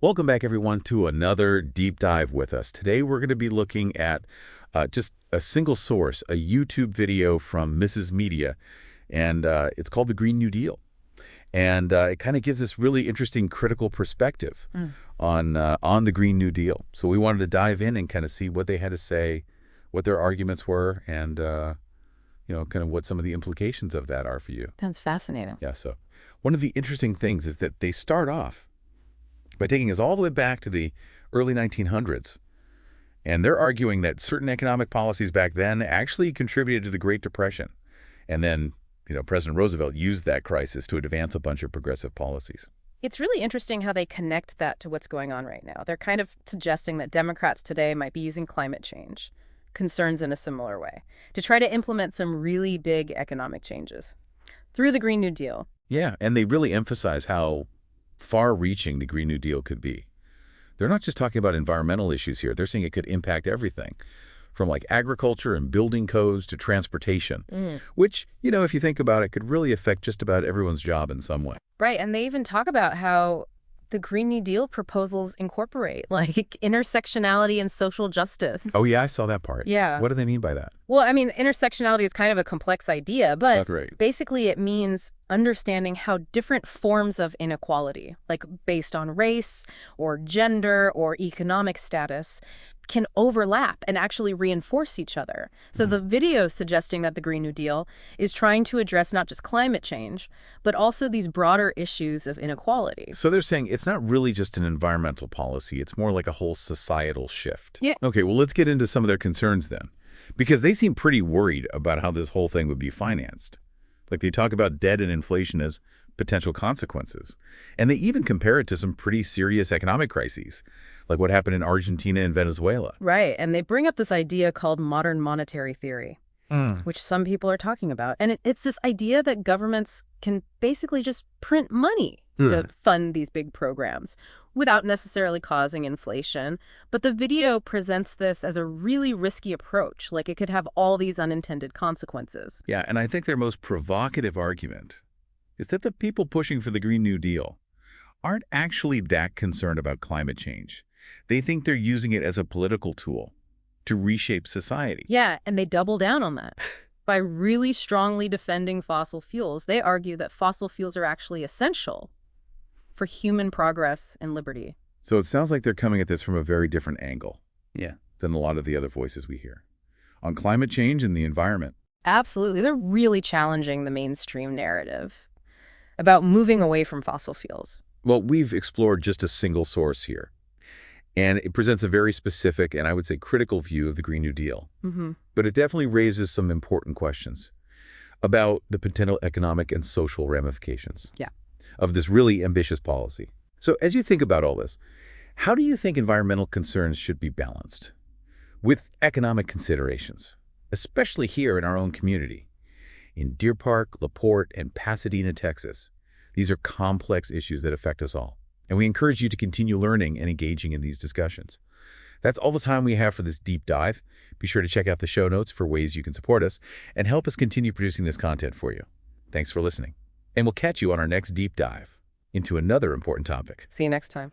Welcome back, everyone, to another deep dive with us. Today, we're going to be looking at just a single source, a YouTube video from Mrs. Media, and it's called The Green New Deal. And it kind of gives this really interesting critical perspective on the Green New Deal. So we wanted to dive in and kind of see what they had to say, what their arguments were, and kind of what some of the implications of that are for you. Sounds fascinating. Yeah, so one of the interesting things is that they start off by taking us all the way back to the early 1900s. And they're arguing that certain economic policies back then actually contributed to the Great Depression. And then, President Roosevelt used that crisis to advance a bunch of progressive policies. It's really interesting how they connect that to what's going on right now. They're kind of suggesting that Democrats today might be using climate change concerns in a similar way to try to implement some really big economic changes through the Green New Deal. Yeah, and they really emphasize how far-reaching the Green New Deal could be. They're not just talking about environmental issues here. They're saying it could impact everything, from like agriculture and building codes to transportation, which, if you think about it, could really affect just about everyone's job in some way. Right, and they even talk about how the Green New Deal proposals incorporate, like, intersectionality and social justice. Oh, yeah, I saw that part. Yeah. What do they mean by that? Well, I mean, intersectionality is kind of a complex idea, but That's right. basically it means understanding how different forms of inequality, like based on race or gender or economic status, can overlap and actually reinforce each other. So the video suggesting that the Green New Deal is trying to address not just climate change, but also these broader issues of inequality. So they're saying it's not really just an environmental policy. It's more like a whole societal shift. Yeah. Okay, well, let's get into some of their concerns then, because they seem pretty worried about how this whole thing would be financed. Like, they talk about debt and inflation as potential consequences. And they even compare it to some pretty serious economic crises, like what happened in Argentina and Venezuela. Right, and they bring up this idea called modern monetary theory, which some people are talking about. And it's this idea that governments can basically just print money to fund these big programs without necessarily causing inflation. But the video presents this as a really risky approach, like it could have all these unintended consequences. Yeah, and I think their most provocative argument is that the people pushing for the Green New Deal aren't actually that concerned about climate change. They think they're using it as a political tool to reshape society. Yeah, and they double down on that. By really strongly defending fossil fuels, they argue that fossil fuels are actually essential for human progress and liberty. So it sounds like they're coming at this from a very different angle than a lot of the other voices we hear on climate change and the environment. Absolutely. They're really challenging the mainstream narrative about moving away from fossil fuels. Well, we've explored just a single source here, and it presents a very specific and I would say critical view of the Green New Deal. But it definitely raises some important questions about the potential economic and social ramifications of this really ambitious policy. So as you think about all this, how do you think environmental concerns should be balanced with economic considerations, especially here in our own community? In Deer Park, LaPorte, and Pasadena, Texas, these are complex issues that affect us all. And we encourage you to continue learning and engaging in these discussions. That's all the time we have for this deep dive. Be sure to check out the show notes for ways you can support us and help us continue producing this content for you. Thanks for listening. And we'll catch you on our next deep dive into another important topic. See you next time.